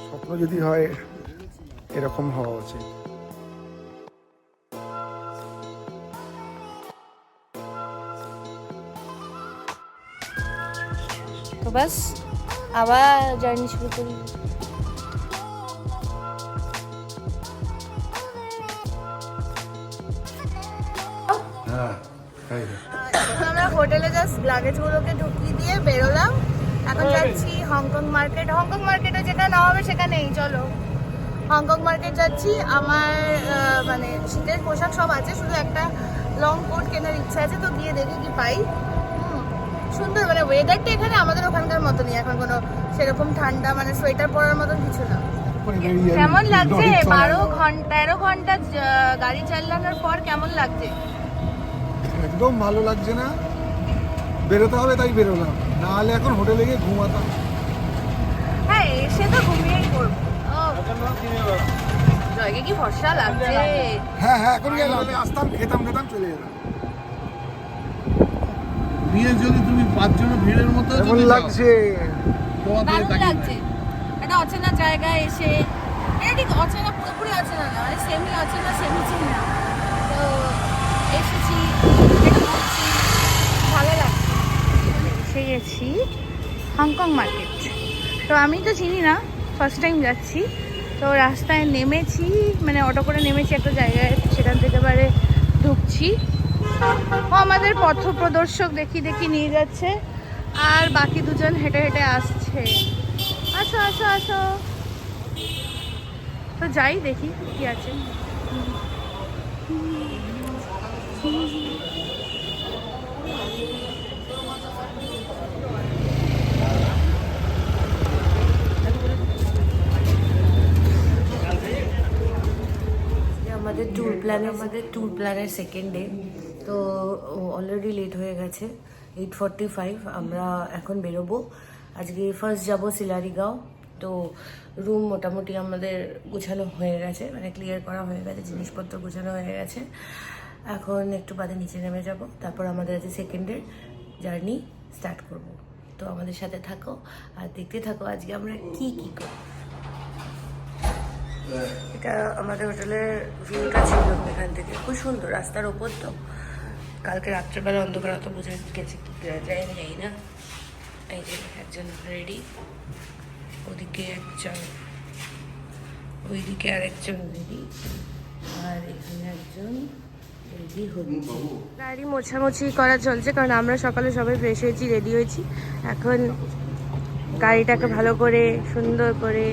স্বপ্ন যদি হয় এরকম হওয়া উচিত। তো বাস আবার জার্নি শুরু করি। আমরা হোটেলে জাস্ট লাগেজগুলোকে ঢুকিয়ে দিয়ে বেরোলাম। এখন যাচ্ছি হংকং মার্কেট। হংকং মার্কেটে যেটা না হবে সেখানেই, চলো হংকং মার্কেট যাচ্ছি। আমার মানে শীতের পোশাক সব আছে, শুধু একটা লং কোট কেনার ইচ্ছা আছে, তো গিয়ে দেখি কি পাই। সুন্দর, মানে ওয়েদারটা এখানে আমাদের ওখানকার মতনই, এখন কোনো সেরকম ঠান্ডা মানে সোয়েটার পরার মতন কিছু না। কেমন লাগছে 13 ঘন্টা গাড়ি চালানোর পর? কেমন লাগছে? একদম ভালো লাগছে না, বেরোতে হবে তাই বেরোলাম, না হলে এখন হোটেলে গিয়ে ঘুমাতাম। হ্যাঁ, এসে তো ঘুমিয়েই পড়বো। জয়কে কি ভরসা লাগছে। হ্যাঁ হ্যাঁ, এখন আসতাম, খেতাম চলে যেতাম। বিয়ে যদি তুমি 5 জন ভিড়ের মতো কেমন লাগছে? দারুণ লাগছে। একটা অচেনা জায়গায় এসে, এটা ঠিক অচেনা, পুরোপুরি অচেনা না, মানে সেমি অচেনা সেমি চিনা, তো এসেছি, এটা ঘুরছি, ভালো লাগছে। এসে গেছি হংকং মার্কেট। তো আমি তো চিনি না, ফার্স্ট টাইম যাচ্ছি। তো রাস্তায় নেমেছি, মানে অটো করে নেমেছি একটা জায়গায়, সেখান থেকে এবারে ঢুকছি। ও আমাদের পথ প্রদর্শক দেখি নিয়ে যাচ্ছে, আর বাকি দুজন হেঁটে হেঁটে আসছে। আসো আসো আসো, তো যাই দেখি কি আছে। আমাদের ট্যুর প্ল্যানের সেকেন্ড ডে, তো অলরেডি লেট হয়ে গেছে, 8:45। আমরা এখন বেরোবো। আজকে ফার্স্ট যাব সিলারিগাঁও। তো রুম মোটামুটি আমাদের গোছানো হয়ে গেছে, মানে ক্লিয়ার করা হয়ে গেছে, জিনিসপত্র গোছানো হয়ে গেছে। এখন একটু বাদে নিচে নেমে যাব, তারপর আমাদের আজকে সেকেন্ডের জার্নি স্টার্ট করব। তো আমাদের সাথে থাকো আর দেখতে থাকো আজকে আমরা কি করি। এটা আমাদের হোটেলের ভিউটা ছিল এখান থেকে, খুব সুন্দর, রাস্তার ওপর। তো কালকে রাত্রেবেলা অন্ধকার অত বোঝা গেছে কি যায় যাই না। এই যে একজন রেডি, ওদিকে একজন, ওইদিকে আরেকজন রেডি, আর এখানে একজন রেডি হচ্ছে। গাড়ি মোছামুছি করা চলছে, কারণ আমরা সকালে সবাই ফ্রেশ হয়েছি, রেডি হয়েছি। এখন গাড়িটাকে ভালো করে সুন্দর করে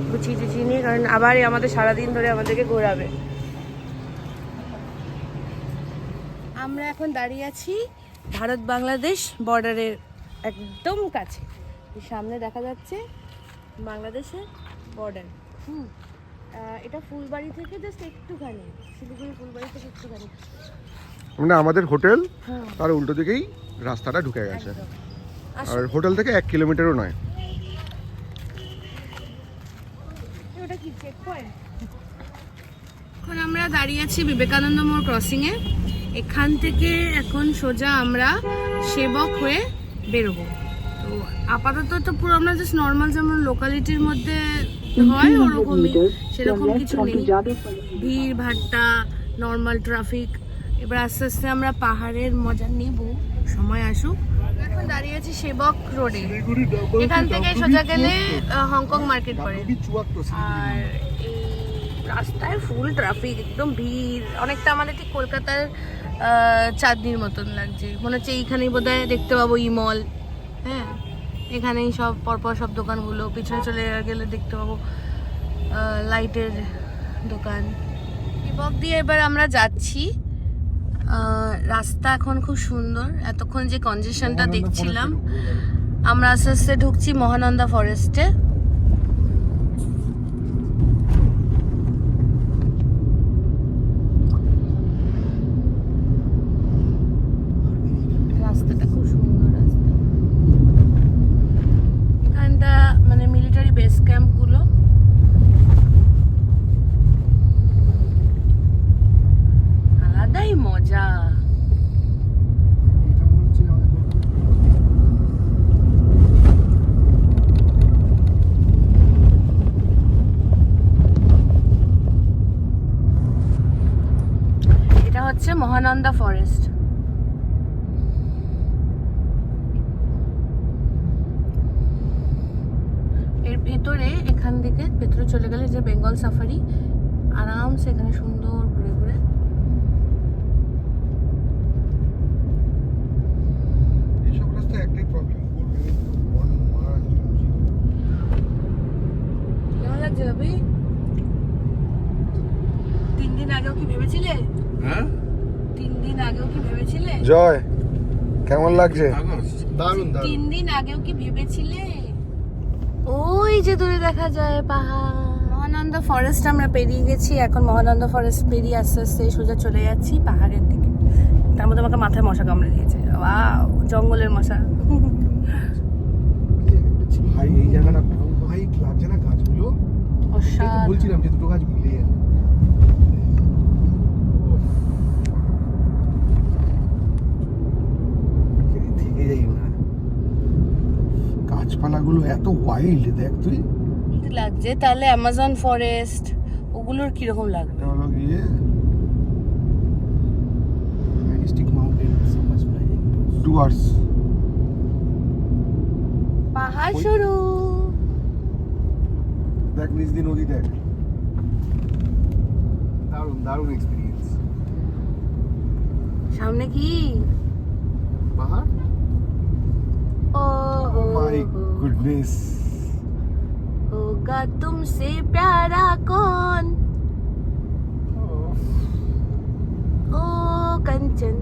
গুছিয়ে টুচিয়ে নিয়ে, কারণ আবার আমাদের সারাদিন ধরে আমাদেরকে ঘোরাবে। আমরা এখন দাঁড়িয়ে আছি ভারত বাংলাদেশ বর্ডারের একদম কাছে, সামনে দেখা যাচ্ছে বাংলাদেশের বর্ডার। এটা ফুলবাড়ি থেকে জাস্ট একটুখানি, শিলিগুড়ি ফুলবাড়ি থেকে একটুখানি, মানে আমাদের হোটেল তার উল্টো দিকেই রাস্তাটা ঢুকে গেছে, আর হোটেল থেকে 1 কিলোমিটারও নয়। এখন আমরা দাঁড়িয়ে আছি বিবেকানন্দ মোড় ক্রসিংয়ে। এখান থেকে এখন সোজা আমরা সেবক হয়ে বেরোবো। তো আপাতত তো পুরো আমরা জাস্ট নর্মাল যেমন লোকালিটির মধ্যে হয় ওরকমই, সেরকম কিছু নেই, ভিড় ভাট্টা, নর্মাল ট্রাফিক। এবার আস্তে আস্তে আমরা পাহাড়ের মজা নেব, সময় আসুক। এখন দাঁড়িয়ে আছি সেবক রোডে, এখান থেকে সোজা গেলে হংকং মার্কেট পড়ে। আর এই রাস্তায় ফুল ট্রাফিক, একদম ভিড়, অনেকটা আমাদের ঠিক কলকাতার চাঁদনির মতন লাগছে, মনে হচ্ছে এইখানেই বোধহয় দেখতে পাবো ইমল। হ্যাঁ, এখানেই সব পরপর সব দোকানগুলো, পিছনে চলে গেলে দেখতে পাবো লাইটের দোকান। সেবক দিয়ে এবার আমরা যাচ্ছি। রাস্তা এখন খুব সুন্দর, এতক্ষণ যে কনজেশনটা দেখছিলাম, আমরা আস্তে আস্তে ঢুকছি মহানন্দা ফরেস্টে। রাস্তাটা খুব সুন্দর রাস্তা, এখানটা মানে মিলিটারি বেস ক্যাম্প গুলো। আলাদাই মজা। হচ্ছে মহানন্দা ফরেস্ট। এর ভেতরে এখান থেকে ভেতরে চলে গেলে যে বেঙ্গল সাফারি, আরামসে এখানে সুন্দর ঘুরে ঘুরে। এইসব রাস্তায় একটাই প্রবলেম, কেমন লাগছে ভাবি? 3 দিন আগেও কি ভেবেছিলে? হ্যাঁ 3 দিন আগেও কি ভেবেছিলে? জয় কেমন লাগছে? দারুণ 3 দিন আগেও কি ভেবেছিলে? ওই যে দূরে দেখা যায় পাহাড়। মহানন্দা ফরেস্ট আমরা পেরিয়ে গেছি, এখন মহানন্দা ফরেস্ট পেরিয়ে আস্তে আস্তে সোজা চলে যাচ্ছি পাহাড়ের দিকে। তার মধ্যে আমাকে মাথায় মশা কামড়ে দিয়েছে, ওয়াও, জঙ্গলের মশা। ভাই এই জায়গাটা ভাই লাগছে না গাছগুলো? অসাধারণ। বলছিলাম যে দুটো গাছ মিলে যাবে। থেকে যাই না, গাছপালাগুলো এত ওয়াইল্ড, দেখ তুই। কি লাগছে তাহলে অ্যামাজন ফরেস্ট ওগুলোর কিরকম লাগবে? এটা হলো গিয়ে ম্যাজেস্টিক মাউন্টেন ডুয়ার্স। পাহাড় শুরু। দেখ নিজ দিন নদী, দেখ দারুণ দারুণ এক্সপিরিয়েন্স। সামনে কি? পাহাড়। ও মাই গুডনেস। होगा तुमसे प्यारा कौन, ओ कंचन।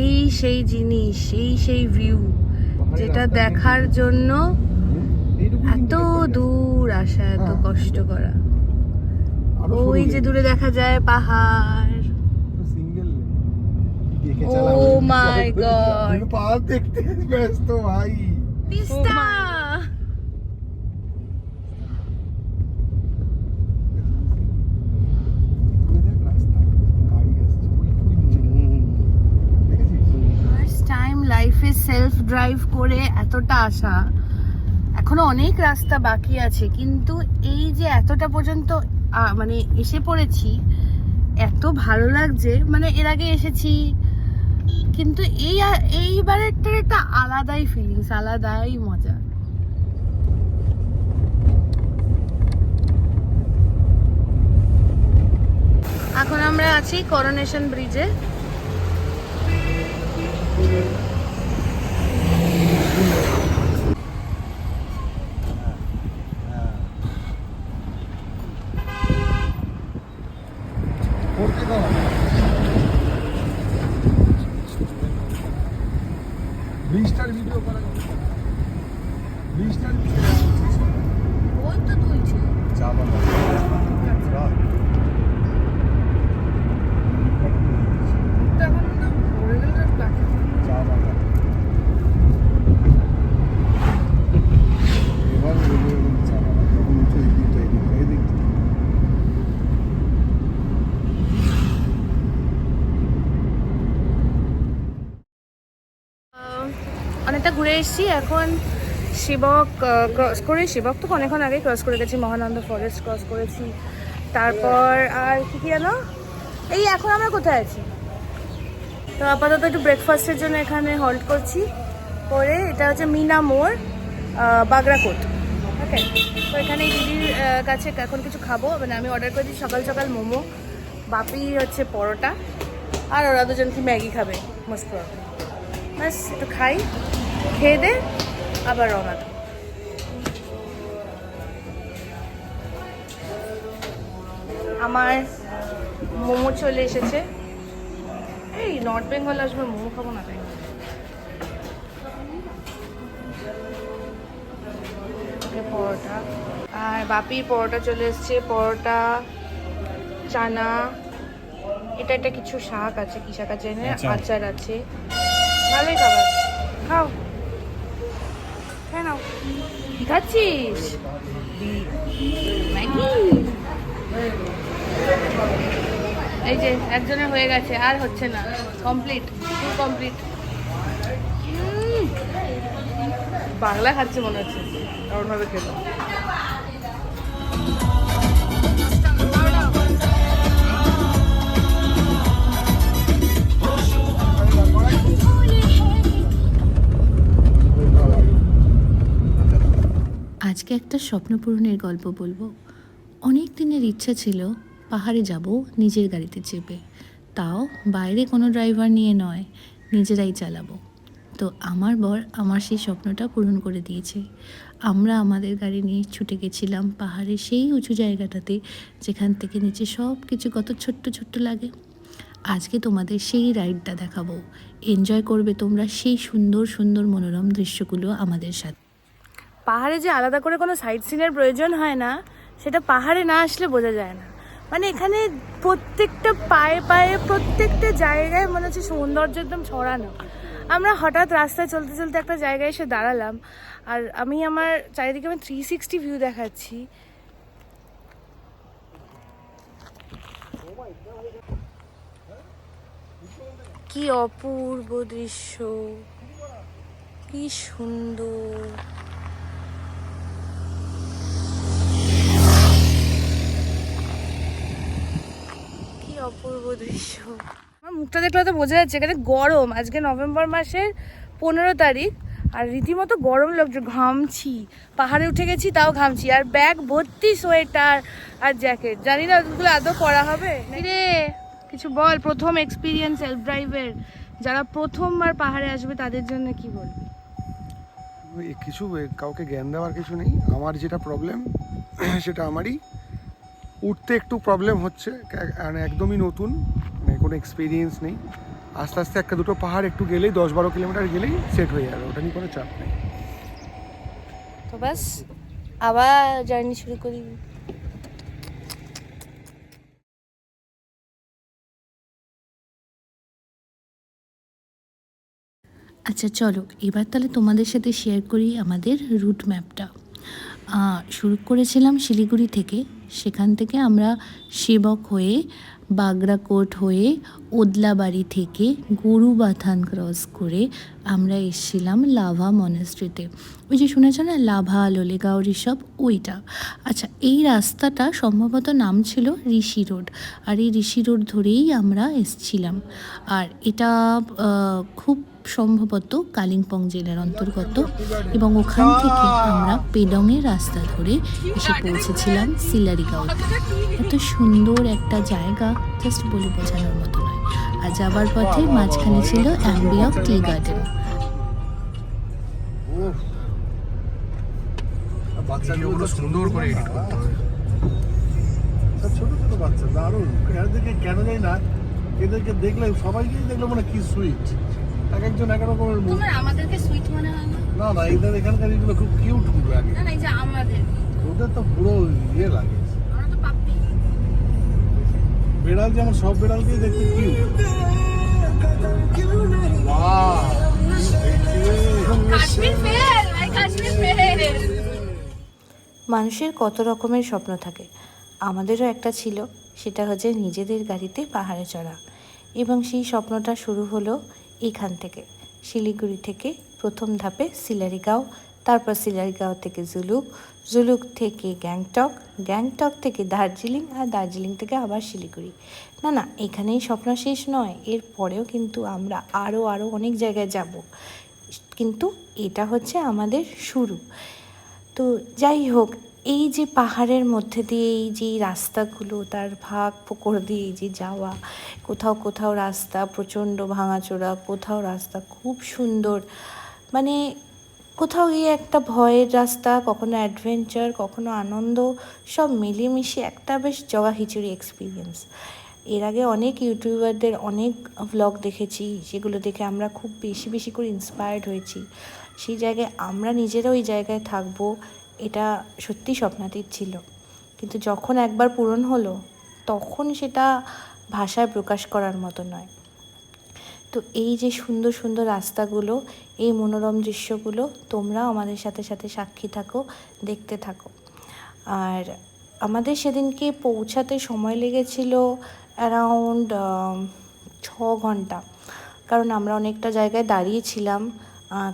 এই সেই জিনিস, সেই ভিউ যেটা দেখার জন্য এত দূর আসা, এত কষ্ট করা। ওই যে দূরে দেখা যায় পাহাড়। Single Oh my God! পাহাড় দেখতে ব্যস্ত ভাই। তিস্তা। ফার্স্ট টাইম লাইফে সেলফ ড্রাইভ করে এতটা আসা। এখনো অনেক রাস্তা বাকি আছে, কিন্তু এই যে এতটা পর্যন্ত মানে এসে পড়েছি, এত ভালো লাগছে। মানে এর আগে এসেছি, কিন্তু এইবারেরটার একটা আলাদাই ফিলিংস, আলাদাই মজা। এখন আমরা আছি করোনেশন ব্রিজে। ব্রিজটার ভিডিও করা, ব্রিজটার ওই তো তুলছে। চা বাগান চা বাগান এবার চা বাগান তখন উঠে এদিক অনেকটা ঘুরে এসেছি। এখন শিবক ক্রস করে, শিবক তো অনেকক্ষণ আগে ক্রস করে গেছি, মহানন্দা ফরেস্ট ক্রস করেছি, তারপর আর কি যেন, এই এখন আমরা কোথায় আছি? তো আপাতত একটু ব্রেকফাস্টের জন্য এখানে হল্ট করছি। করে এটা হচ্ছে মিনা মোড়, বাগরাকোট। ওকে, তো এখানে এই দিদির কাছে এখন কিছু খাবো। মানে আমি অর্ডার করেছি সকাল সকাল মোমো, বাপি হচ্ছে পরোটা, আর ওরা দুজন কি ম্যাগি খাবে মস্ত। ব্যাস একটু খাই, খেয়ে দে আবার রওনা দেব। আমার মোমো চলে এসেছে। এই নর্থ বেঙ্গল আসবে, মোমো খাবো না তাই? পরোটা, আর বাপির পরোটা চলে এসছে, পরোটা, চানা, এটা কিছু শাক আছে, কি শাক আছে, আচার আছে, ভালোই খাবার। খাও, খেয়ে নাও। কি খাচ্ছিস? ম্যাগি। এই যে একজনের হয়ে গেছে, আর হচ্ছে না, কমপ্লিট, ফুল কমপ্লিট। বাংলা খাচ্ছে মনে হচ্ছে, এমন ভাবে খেলো। আজকে একটা স্বপ্ন পূরণের গল্প বলবো। অনেক দিনের ইচ্ছা ছিল পাহাড়ে যাব নিজের গাড়িতে চেপে, তাও বাইরে কোনো ড্রাইভার নিয়ে নয়, নিজেরাই চালাবো। তো আমার বর আমার সেই স্বপ্নটা পূরণ করে দিয়েছে। আমরা আমাদের গাড়ি নিয়ে ছুটে গেছিলাম পাহাড়ের সেই উঁচু জায়গাটাতে, যেখান থেকে নিচে সব কিছু কত ছোট্ট ছোট্ট লাগে। আজকে তোমাদের সেই রাইডটা দেখাবো। এনজয় করবে তোমরা সেই সুন্দর সুন্দর মনোরম দৃশ্যগুলো আমাদের সাথে। পাহাড়ে যে আলাদা করে কোনো সাইট সিনের প্রয়োজন হয় না, সেটা পাহাড়ে না আসলে বোঝা যায় না। মানে এখানে প্রত্যেকটা পায়ে পায়ে প্রত্যেকটা জায়গায় মনে হচ্ছে সৌন্দর্য একদম ছড়ানো। আমরা হঠাৎ রাস্তায় চলতে চলতে একটা জায়গায় এসে দাঁড়ালাম, আর আমি আমার চারিদিকে আমি 360 ভিউ দেখাচ্ছি। কি অপূর্ব দৃশ্য, কি সুন্দর। অপূর্ব দৃশ্য। আমার মুখটা দেখলে তো বোঝা যাচ্ছে এখানে গরম। আজকে নভেম্বর মাসের 15 তারিখ, আর রীতিমতো গরম লাগছে, ঘামছি। পাহাড়ে উঠে গেছি তাও ঘামছি, আর ব্যাগ ভর্তি সোয়েটার আর জ্যাকেট। জানি না ওগুলো আদৌ করা হবে রে। কিছু বল, প্রথম এক্সপিরিয়েন্স সেলফ ড্রাইভের যারা প্রথমবার পাহাড়ে আসবে তাদের জন্য কি বলবি? কাউকে জ্ঞান দেওয়ার কিছু নেই। আমার যেটা প্রবলেম সেটা আমারই। উঠতে একটু প্রবলেম হচ্ছে, একদমই নতুন, মানে কোনো এক্সপিরিয়েন্স নেই। আস্তে আস্তে একটা দুটো পাহাড় একটু গেলেই 10-12 কিলোমিটার গেলেই সেট হয়ে যাবে, ওটা নিয়ে কোনো চাপ নেই। তো ব্যাস, আবার জার্নি শুরু করি। আচ্ছা চলো এবার তাহলে তোমাদের সাথে শেয়ার করি আমাদের রুট ম্যাপটা। শুরু করেছিলাম শিলিগুড়ি থেকে, সেখান থেকে আমরা সেবক হয়ে, বাগরাকোট হয়ে, ওদলাবাড়ি থেকে গরুবাথান ক্রস করে আমরা এসেছিলাম লাভা মনেস্ট্রিতে। ওই যে শুনেছ না লাভা, লোলেগাঁও, ঋষভ, ওইটা। আচ্ছা, এই রাস্তাটা সম্ভবত নাম ছিল ঋষি রোড, আর এই ঋষি রোড ধরেই আমরা এসেছিলাম। আর এটা খুব সম্ভবত কালিম্পং জেলার অন্তর্গত, এবং ওখান থেকে আমরা পেডংয়ের রাস্তা ধরে এসে পৌঁছেছিলাম সিলারিগাঁও। এত সুন্দর একটা জায়গা, জাস্ট বলে বোঝানোর মতো নয়। আর যাবার পথে মাঝখানে ছিল অ্যাম্বি অফ টি গার্ডেন। বাচ্চাগুলো সুন্দর করে এডিট করতে হবে। ছোট ছোট বাচ্চা দারুণ, এদেরকে কেন জানি না, এদেরকে দেখলে সবাইকেই দেখলে মানে কি সুইট, এক একজন এক রকমের মুখ। আমাদেরকে সুইট মনে হয় না? না না, এদের এখানকার এগুলো খুব কিউট লাগে। না না, এই যে আমাদের, ওদের তো পুরো ইয়ে লাগে। আমরা তো পাপ্পি। বেড়াল যেমন সব বেড়ালকেই দেখতে cute. Wow, Kashmir fail, I Kashmir fail. মানুষের কত রকমের স্বপ্ন থাকে, আমাদেরও একটা ছিল, সেটা হচ্ছে নিজেদের গাড়িতে পাহাড়ে চড়া। এবং সেই স্বপ্নটা শুরু হলো এখান থেকে, শিলিগুড়ি থেকে। প্রথম ধাপে সিলারিগাঁও, তারপর সিলারিগাঁও থেকে জুলুক, জুলুক থেকে গ্যাংটক, গ্যাংটক থেকে দার্জিলিং, আর দার্জিলিং থেকে আবার শিলিগুড়ি। না না, এখানেই স্বপ্ন শেষ নয়, এর পরেও কিন্তু আমরা আরও অনেক জায়গায় যাব, কিন্তু এটা হচ্ছে আমাদের শুরু। তো যাই হোক, এই যে পাহাড়ের মধ্যে দিয়ে এই যে রাস্তাগুলো, তার ভাগ ফোকর দিয়ে এই যে যাওয়া, কোথাও কোথাও রাস্তা প্রচণ্ড ভাঙাচোরা, কোথাও রাস্তা খুব সুন্দর, মানে কোথাও গিয়ে একটা ভয়ের রাস্তা, কখনো অ্যাডভেঞ্চার, কখনো আনন্দ, সব মিলেমিশে একটা বেশ জগা খিচুড়ি এক্সপিরিয়েন্স। এর আগে অনেক ইউটিউবারদের অনেক ভ্লগ দেখেছি, যেগুলো দেখে আমরা খুব বেশি বেশি করে ইন্সপায়ার্ড হয়েছি। সেই জায়গায় আমরা নিজেরা ওই জায়গায় থাকবো, এটা সত্যি স্বপ্নাতীত ছিল, কিন্তু যখন একবার পূরণ হলো তখন সেটা ভাষায় প্রকাশ করার মতো নয়। তো এই যে সুন্দর সুন্দর রাস্তাগুলো, এই মনোরম দৃশ্যগুলো তোমরা আমাদের সাথে সাথে সাক্ষী থাকো, দেখতে থাকো। আর আমাদের সেদিনকে পৌঁছাতে সময় লেগেছিল অ্যারাউন্ড 6 ঘন্টা, কারণ আমরা অনেকটা জায়গায় দাঁড়িয়েছিলাম।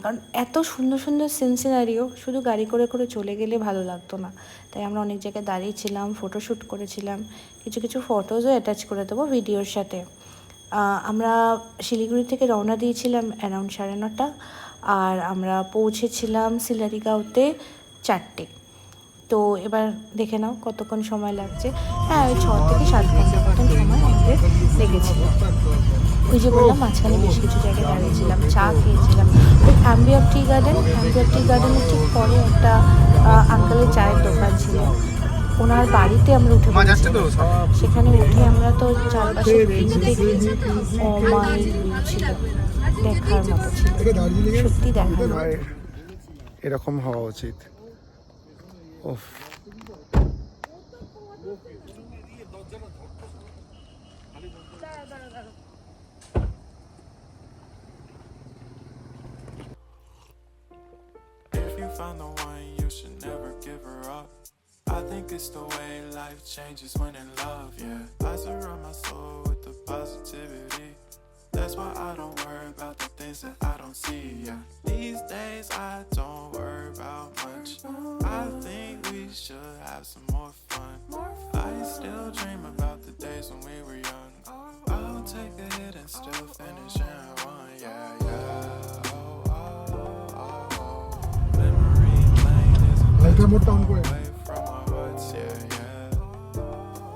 কারণ এত সুন্দর সুন্দর সিনারিও শুধু গাড়ি করে করে চলে গেলে ভালো লাগতো না, তাই আমরা অনেক জায়গায় দাঁড়িয়েছিলাম, ফটোশ্যুট করেছিলাম। কিছু কিছু ফটোজও অ্যাটাচ করে দেবো ভিডিওর সাথে। আমরা শিলিগুড়ি থেকে রওনা দিয়েছিলাম অ্যারাউন্ড 9:30, আর আমরা পৌঁছেছিলাম সিলারিগাঁওতে 4টে। তো এবার দেখে নাও কতক্ষণ সময় লাগছে। হ্যাঁ, ওই 6 থেকে 7 ঘন্টা মতন সময় আমাদের লেগেছিল। ওই যে বললাম মাঝখানে বেশ কিছু জায়গায় দাঁড়িয়েছিলাম, চা খেয়েছিলাম। ওই অ্যাম্বি অফ টি গার্ডেনের ঠিক পরে একটা আঙ্কেলের চায়ের দোকান ছিল, ওনার বাড়িতে আমরা উঠে পড়েছিলাম। সেখানে উঠে আমরা তো চারপাশে ভিউ দেখি, অমাইক ভিউ ছিল, দেখার মতো ছিল, সত্যি দেখার মতো। এরকম হওয়া উচিত। ওফ, If you find the one, you should never give her up. I think it's the way life changes when in love, yeah. I surround my soul with the positivity. That's why I don't worry about the things that I don't see, yeah. These days I don't worry about much. I think we should have some more fun. I still dream about the days when we were young. I'll take a hit and still finish in one, yeah, yeah. Oh, oh, oh, oh. Memory lane is a লাইটটা মোটটা on করে away from our hearts, yeah, yeah.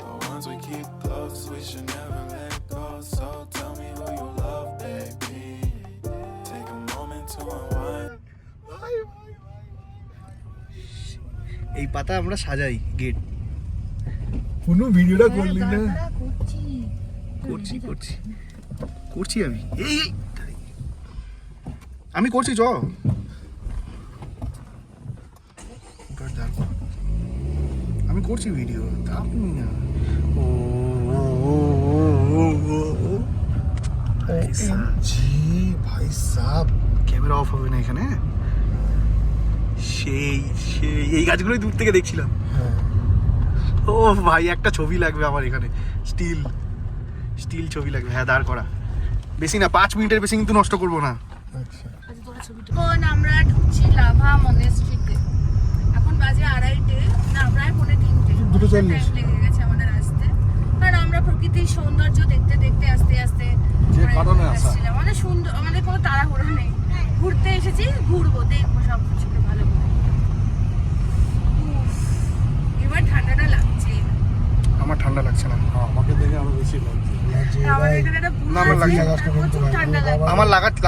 The ones we keep close, we should never let go. So tell me who you love, baby. Take a moment to unwind. এই পাতা আমরা সাজাই gate. কোনো ভিডিওটা করলি না? করছি করছি আমি এই আমি করছি চ আমি করছি ভিডিও, আপনি না। ও জি ভাই সাব, ক্যামেরা অফ হবে না এখানে। সেই সেই এই গাছগুলোই দূর থেকে দেখছিলাম। হ্যাঁ ও ভাই, একটা ছবি লাগবে আমার এখানে, স্টিল ছবি লাগবে। হ্যাঁ, দাঁড় করা, বেশি না, 5 মিনিটের বেশি কিন্তু নষ্ট করবো না। আচ্ছা এখন আমরা ঢুকছি লাভা মনেস্ট্রিতে। এখন বাজে 2:30, না প্রায় 2:45। 2:40 টাইম লেগে গেছে আমাদের আসতে, কারণ আমরা প্রকৃতির সৌন্দর্য দেখতে দেখতে আস্তে আস্তে যে কারণে আসা। আসছিলাম। আমাদের সুন্দর, আমাদের কোনো তাড়াহুড়ো নেই, ঘুরতে এসেছি, ঘুরবো, দেখবো সব কিছুকে ভালো করে। উফ, এবার ঠান্ডাটা লাগছে। আমার ঠান্ডা লাগছে না। আমাকে দেখে আরো বেশি লাগছে। আমাদের এখানে একটা না, আমার লাগছে না। প্রচুর ঠান্ডা লাগে।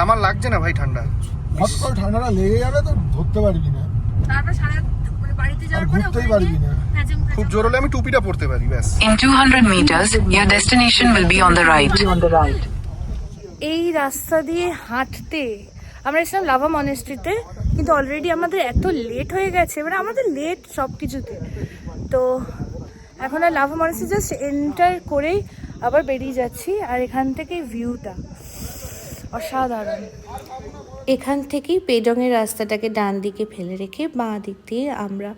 আমার লাগছে না ভাই ঠান্ডা। হট করে ঠান্ডাটা লেগে যাবে তো ধরতে পারবি না, তারপর মানে বাড়িতে আর যাওয়ার পরে ঘুরতেই পারবি না। খুব জোর হলে আমি টুপিটা পরতে পারি, ব্যাস। In 200 meters, your destination will be on the right. এই রাস্তা দিয়ে হাঁটতে আমরা এসেছিলাম লাভা মনেস্ট্রিতে, কিন্তু অলরেডি আমাদের এত লেট হয়ে গেছে, মানে আমাদের লেট সব কিছুতে। তো এখন আর লাভা মনেস্ট্রি জাস্ট এন্টার করেই আবার বেরিয়ে যাচ্ছি। আর এখান থেকে ভিউটা অসাধারণ। এখান থেকেই পেডংয়ের রাস্তাটাকে ডান দিকে ফেলে রেখে বাঁ দিক দিয়ে আমরা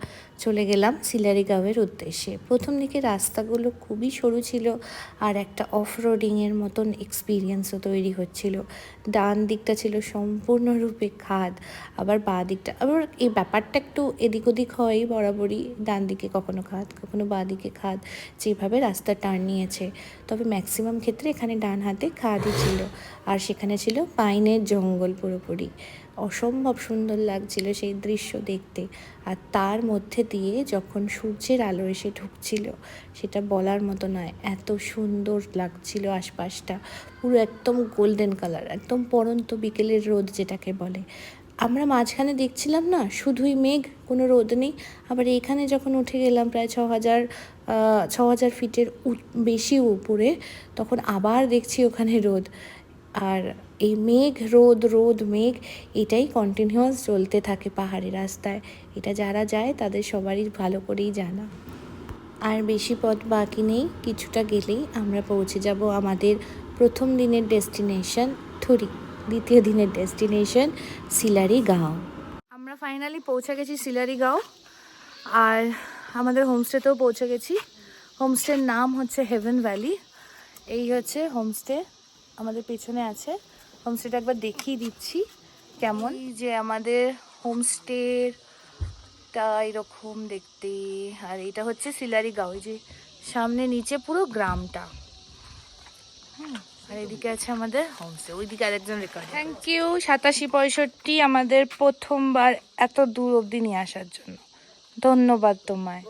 চলে গেলাম সিলারিগাঁওয়ের উদ্দেশ্যে। প্রথম দিকে রাস্তাগুলো খুবই সরু ছিল আর একটা অফ রোডিংয়ের মতন এক্সপিরিয়েন্সও তৈরি হচ্ছিল। ডান দিকটা ছিল সম্পূর্ণরূপে খাদ, আবার বাঁ দিকটা, আবার এই ব্যাপারটা একটু এদিক ওদিক হয় বরাবরই, ডান দিকে কখনো খাদ কখনো বাঁ দিকে খাদ, যেভাবে রাস্তা টার্ন নিয়েছে। তবে ম্যাক্সিমাম ক্ষেত্রে এখানে ডান হাতে খাদই ছিল, আর সেখানে ছিল পাইনের জঙ্গল পুরোপুরি। অসম্ভব সুন্দর লাগছিল সেই দৃশ্য দেখতে। আর তার মধ্যে দিয়ে যখন সূর্যের আলো এসে ঢুকছিল, সেটা বলার মতো নয়, এত সুন্দর লাগছিল আশপাশটা, পুরো একদম গোল্ডেন কালার, একদম পড়ন্ত বিকেলের রোদ যেটাকে বলে। আমরা মাঝখানে দেখছিলাম না শুধুই মেঘ, কোনো রোদ নেই। আবার এখানে যখন উঠে গেলাম প্রায় 6,000 ফিটের বেশি উপরে, তখন আবার দেখছি ওখানে রোদ। আর এই মেঘ রোদ মেঘ এটাই কন্টিনিউয়াস চলতে থাকে পাহাড়ি রাস্তায়। এটা যারা যায় তাদের সবারই ভালো করেই জানা। আর বেশি পথ বাকি নেই, কিছুটা গেলেই আমরা পৌঁছে যাব আমাদের প্রথম দিনের ডেস্টিনেশন থুরি, দ্বিতীয় দিনের ডেস্টিনেশন সিলারিগাঁও। আমরা ফাইনালি পৌঁছে গেছি সিলারিগাঁও, আর আমাদের হোমস্টেতেও পৌঁছে গেছি। হোমস্টের নাম হচ্ছে হেভেন ভ্যালি। এই হচ্ছে হোমস্টে, আমাদের পেছনে আছে। হোমস্টেটা একবার দেখিয়ে দিচ্ছি কেমন। এই যে আমাদের হোমস্টেটা এরকম দেখতে, আর এটা হচ্ছে সিলারিগাঁও, এই যে সামনে নিচে পুরো গ্রামটা। আর এদিকে আছে আমাদের হোমস্টে, ওইদিকে আরেকজন রেকর্ড। থ্যাংক ইউ 8765 আমাদের প্রথমবার এত দূর অবধি নিয়ে আসার জন্য, ধন্যবাদ তোমায়।